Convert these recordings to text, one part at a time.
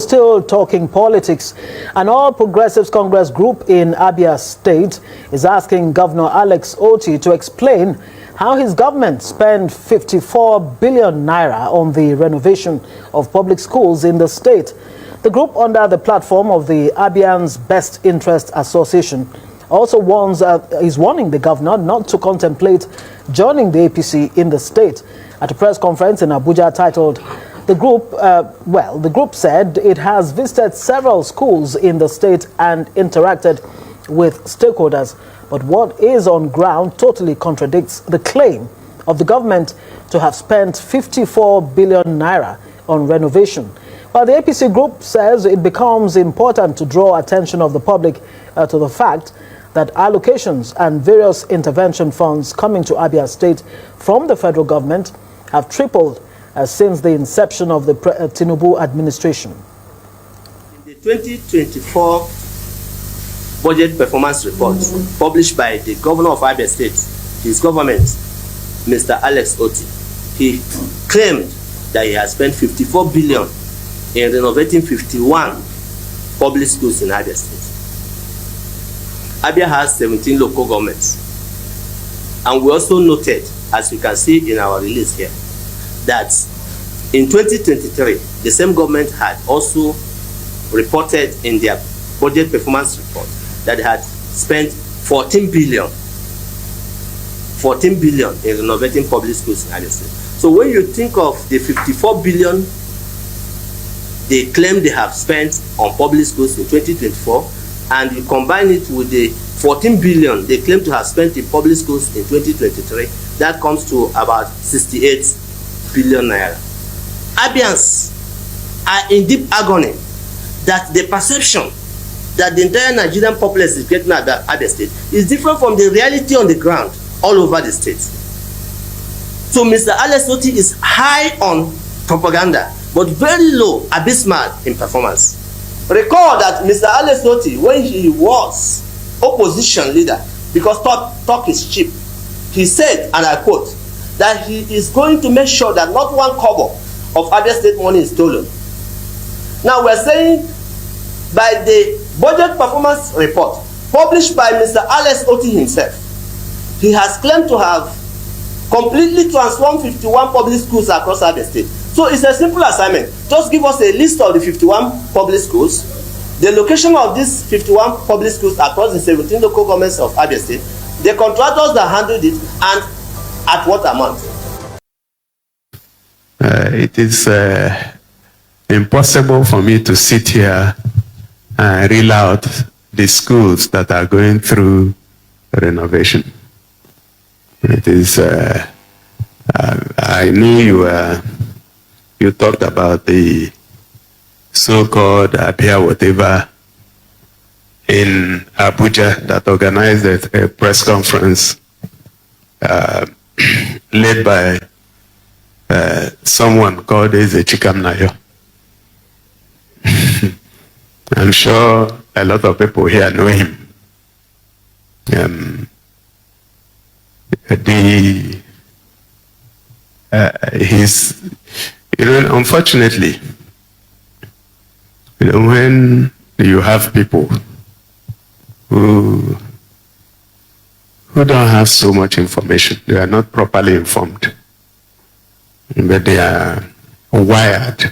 still talking politics. An All Progressives Congress group in Abia State is asking Governor Alex Otti to explain how his government spent 54 billion naira on the renovation of public schools in the state. The group, under the platform of the Abians Best Interest Association, also is warning the governor not to contemplate joining the APC in the state. At a press conference in Abuja titled, the group said it has visited several schools in the state and interacted with stakeholders, but what is on ground totally contradicts the claim of the government to have spent 54 billion naira on renovation. While the APC group says it becomes important to draw attention of the public to the fact that allocations and various intervention funds coming to Abia State from the federal government have tripled since the inception of the Tinubu administration. In the 2024 budget performance report published by the governor of Abia State, his government, Mr. Alex Otti, he claimed that he has spent 54 billion in renovating 51 public schools in Abia State. Abia has 17 local governments, and we also noted, as you can see in our release here, that in 2023, the same government had also reported in their budget performance report that they had spent 14 billion in renovating public schools in Abia State. So when you think of the 54 billion they claim they have spent on public schools in 2024, and you combine it with the 14 billion they claim to have spent in public schools in 2023, that comes to about 68 billion naira. Abians are in deep agony that the perception that the entire Nigerian populace is getting at the Abia State is different from the reality on the ground all over the state. So Mr. Alex Otti is high on propaganda, but very low, abysmal in performance. Recall that Mr. Alex Otti, when he was opposition leader, because talk is cheap, he said, and I quote, that he is going to make sure that not one kobo of Abia State money is stolen. Now we're saying by the budget performance report published by Mr. Alex Otti himself, he has claimed to have completely transformed 51 public schools across Abia State. So it's a simple assignment. Just give us a list of the 51 public schools, the location of these 51 public schools across the 17 local governments of Abia State, the contractors that handled it, and at what amount. It is impossible for me to sit here and reel out the schools that are going through renovation. It is, I knew you talked about the so-called Abia whatever in Abuja that organized a press conference led by someone called EZE Chikamnayo. I'm sure a lot of people here know him. Unfortunately, when you have people who don't have so much information, they are not properly informed, but they are wired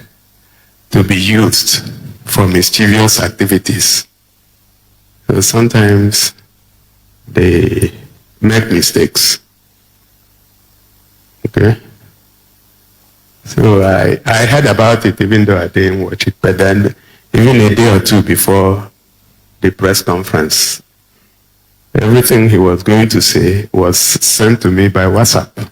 to be used for mischievous activities. So sometimes they make mistakes. Okay? So I heard about it even though I didn't watch it, but then even a day or two before the press conference, everything he was going to say was sent to me by WhatsApp.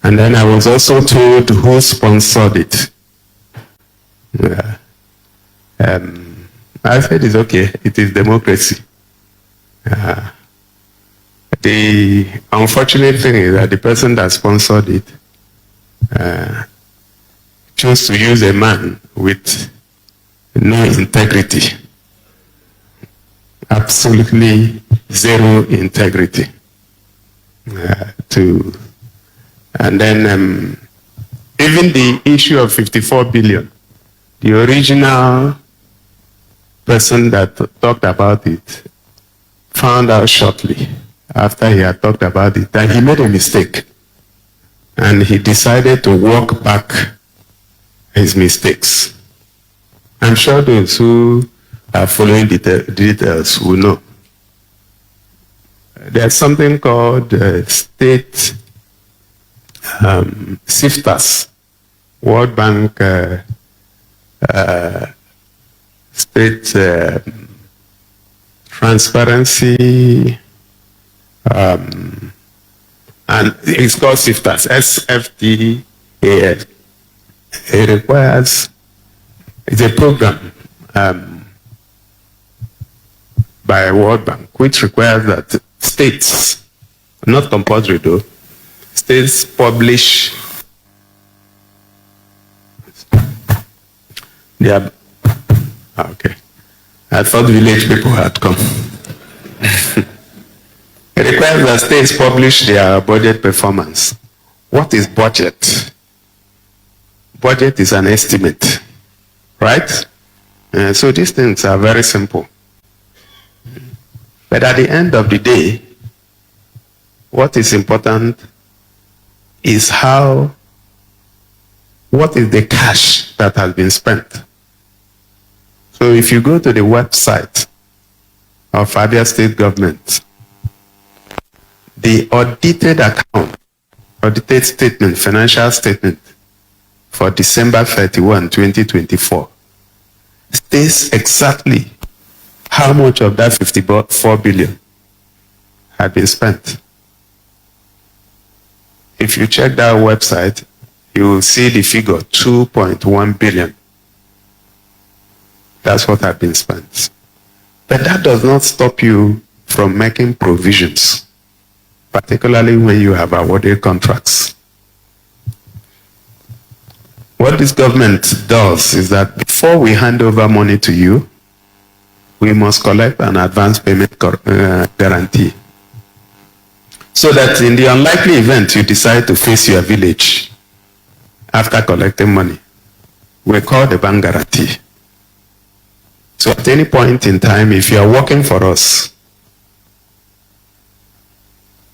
And then I was also told who sponsored it. Yeah. I said it's okay, it is democracy. The unfortunate thing is that the person that sponsored it chose to use a man with no integrity, absolutely zero integrity, and then Even the issue of 54 billion, the original person that talked about it found out shortly after he had talked about it that he made a mistake. And he decided to walk back his mistakes. I'm sure those who are following the details will know. There's something called state sifters, World Bank state transparency, and it's called sifters, SFTAS. It requires, it's a program by World Bank, which requires that states, not compulsory though, states publish their, okay. I thought village people had come. It requires that states publish their budget performance. What is budget? Budget is an estimate, right? So these things are very simple. But at the end of the day, what is important is what is the cash that has been spent. So if you go to the website of Abia State government, the audited account, audited statement, financial statement for December 31, 2024 states exactly how much of that 54 billion had been spent. If you check that website, you will see the figure 2.1 billion. That's what had been spent. But that does not stop you from making provisions, particularly when you have awarded contracts. What this government does is that before we hand over money to you, we must collect an advance payment guarantee. So that in the unlikely event you decide to face your village after collecting money, we call the bank guarantee. So at any point in time, if you are working for us,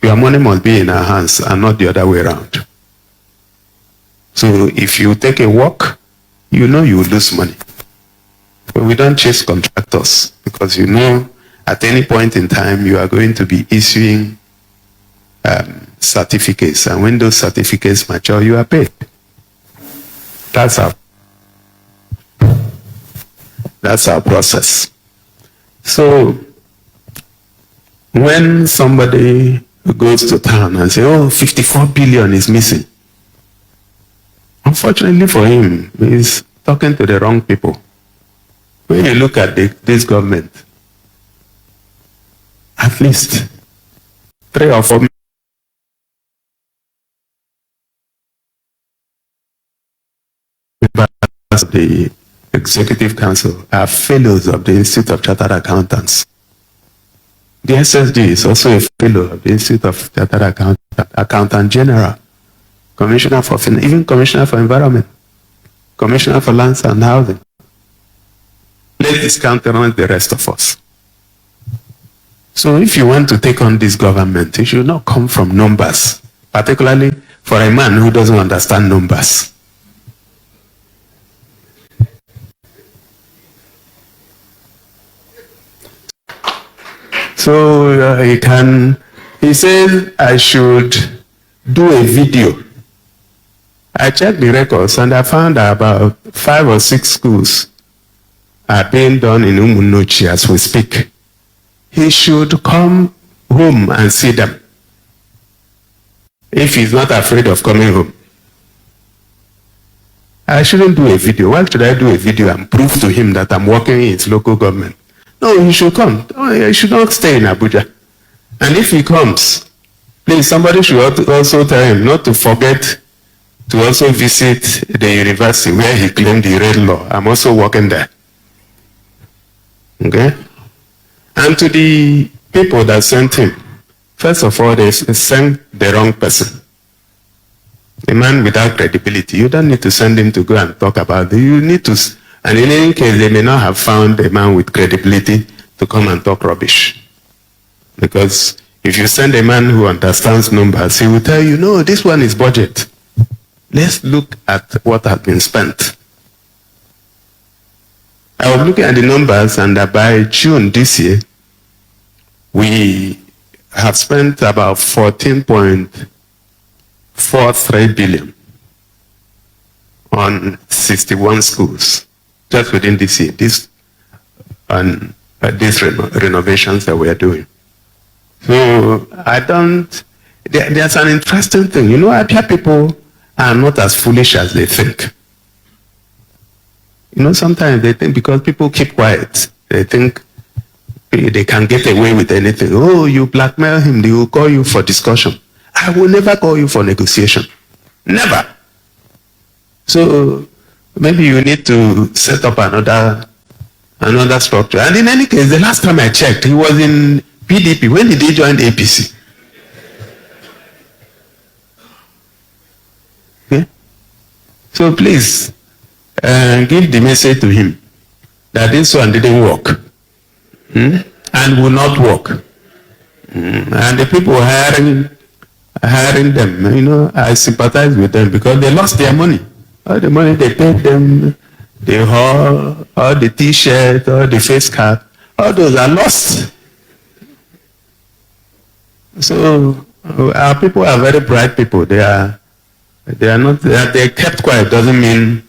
your money must be in our hands and not the other way around. So if you take a walk, you know you will lose money. But we don't chase contractors because you know at any point in time you are going to be issuing certificates, and when those certificates mature, you are paid. That's our process. So when somebody goes to town and says, oh, 54 billion is missing, unfortunately for him, he's talking to the wrong people. When you look at this government, at least 3 or 4 members of the Executive Council are fellows of the Institute of Chartered Accountants. The SSD is also a fellow of the Institute of Chartered Accountant General, Commissioner for Finance, even Commissioner for Environment, Commissioner for Lands and Housing. Let's discount the rest of us. So if you want to take on this government, it should not come from numbers, particularly for a man who doesn't understand numbers. So he said I should do a video. I checked the records and I found about 5 or 6 schools are being done in Umunochi as we speak. He should come home and see them if he's not afraid of coming home. I shouldn't do a video. Why should I do a video and prove to him that I'm working in his local government? No, he should come. He should not stay in Abuja. And if he comes, please, somebody should also tell him not to forget to also visit the university where he claimed he read law. I'm also working there. Okay? And to the people that sent him, first of all, they sent the wrong person. A man without credibility, you don't need to send him to go and talk about it. You need to, and in any case, they may not have found a man with credibility to come and talk rubbish. Because if you send a man who understands numbers, he will tell you, no, this one is budget. Let's look at what has been spent. I was looking at the numbers, and by June this year, we have spent about 14.43 billion on 61 schools just within this year. These renovations that we are doing. So I don't. There's an interesting thing. You know, Abia people are not as foolish as they think. You know, sometimes they think because people keep quiet, they think they can get away with anything. Oh, you blackmail him, they will call you for discussion. I will never call you for negotiation. Never. So maybe you need to set up another structure. And in any case, the last time I checked, he was in PDP. When did he join the APC? Okay? So please, give the message to him that this one didn't work and will not work. And the people hiring them, you know, I sympathize with them because they lost their money. All the money they paid them, the hall, all the T-shirt, all the face cap, all those are lost. So our people are very bright people. They kept quiet doesn't mean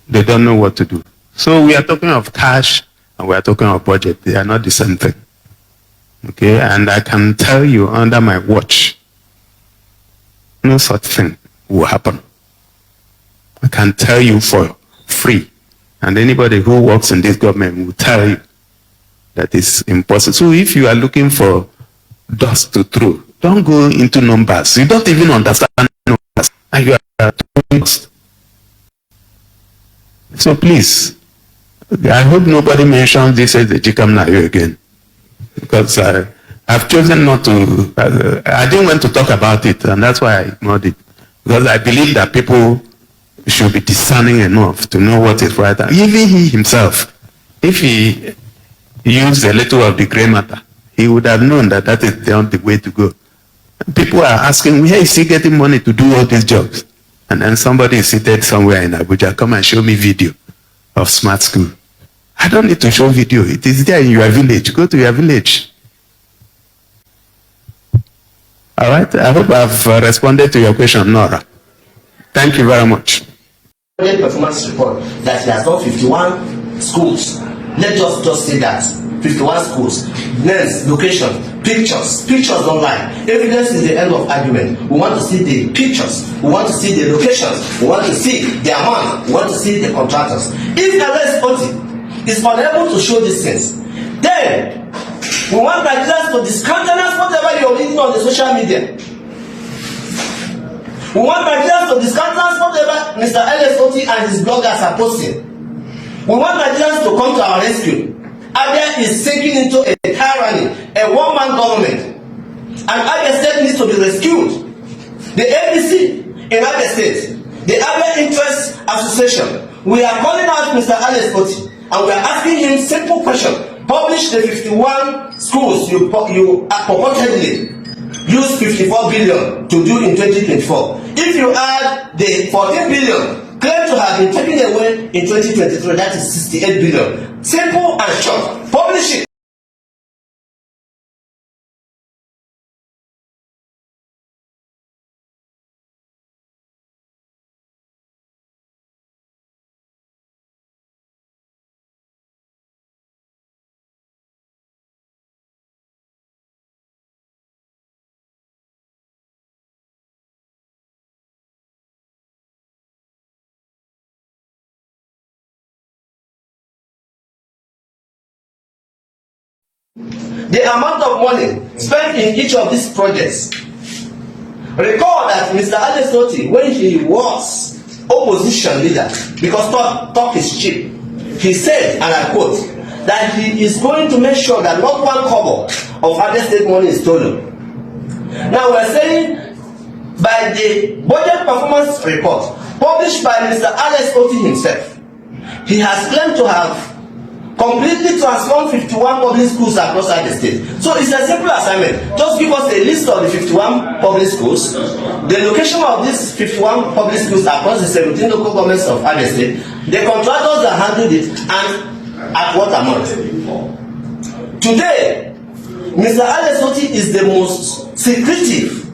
they don't know what to do. So we are talking of cash and we are talking of budget. They are not the same thing. Okay, and I can tell you under my watch, no such thing will happen. I can tell you for free. And anybody who works in this government will tell you that it's impossible. So if you are looking for dust to throw, don't go into numbers. You don't even understand numbers. And you are throwing dust. So please, I hope nobody mentions this as the Chikamnayo again. Because I've chosen not to, I didn't want to talk about it, and that's why I ignored it. Because I believe that people should be discerning enough to know what is right. Even he himself, if he used a little of the gray matter, he would have known that that is not the way to go. People are asking, where is he getting money to do all these jobs? And then somebody is seated somewhere in Abuja, come and show me video of smart school. I don't need to show video. It is there in your village. Go to your village. All right. I hope I've responded to your question, Nora. Thank you very much. Performance report that he has done 51 schools. Let's just say that 51 schools. Names, location, pictures don't lie. Evidence is the end of argument. We want to see the pictures. We want to see the locations. We want to see the amount. We want to see the contractors. If LS Otti is unable to show these things, then we want Nigerians to discountenance whatever you're reading on the social media. We want Nigerians to discountenance whatever Mr. LS Otti and his bloggers are posting. We want Nigerians to come to our rescue. Abia is sinking into a tyranny, a one-man government, and Abia State needs to be rescued. The ABC in Abia State, the Abia Interest Association, we are calling out Mr. LS Otti. And we are asking him simple question. Publish the 51 schools you purportedly used 54 billion to do in 2024. If you add the 14 billion claimed to have been taken away in 2023, that is 68 billion. Simple and short. Publish it. The amount of money spent in each of these projects. Recall that Mr. LS Otti, when he was opposition leader, because talk is cheap, he said, and I quote, that he is going to make sure that not one kobo of Abia State money is stolen. Now we are saying by the budget performance report published by Mr. Alex Otti himself, he has claimed to have completely transformed 51 public schools across the state. So it's a simple assignment. Just give us a list of the 51 public schools, the location of these 51 public schools across the 17 local governments of the state, the contractors that handled it, and at what amount. Today, Mr. Alex Otti is the most secretive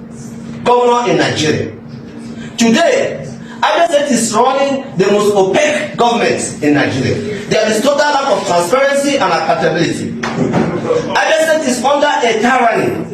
governor in Nigeria. Today, Abia State is running the most opaque government in Nigeria. There is total lack of transparency and accountability. Abia State is under a tyranny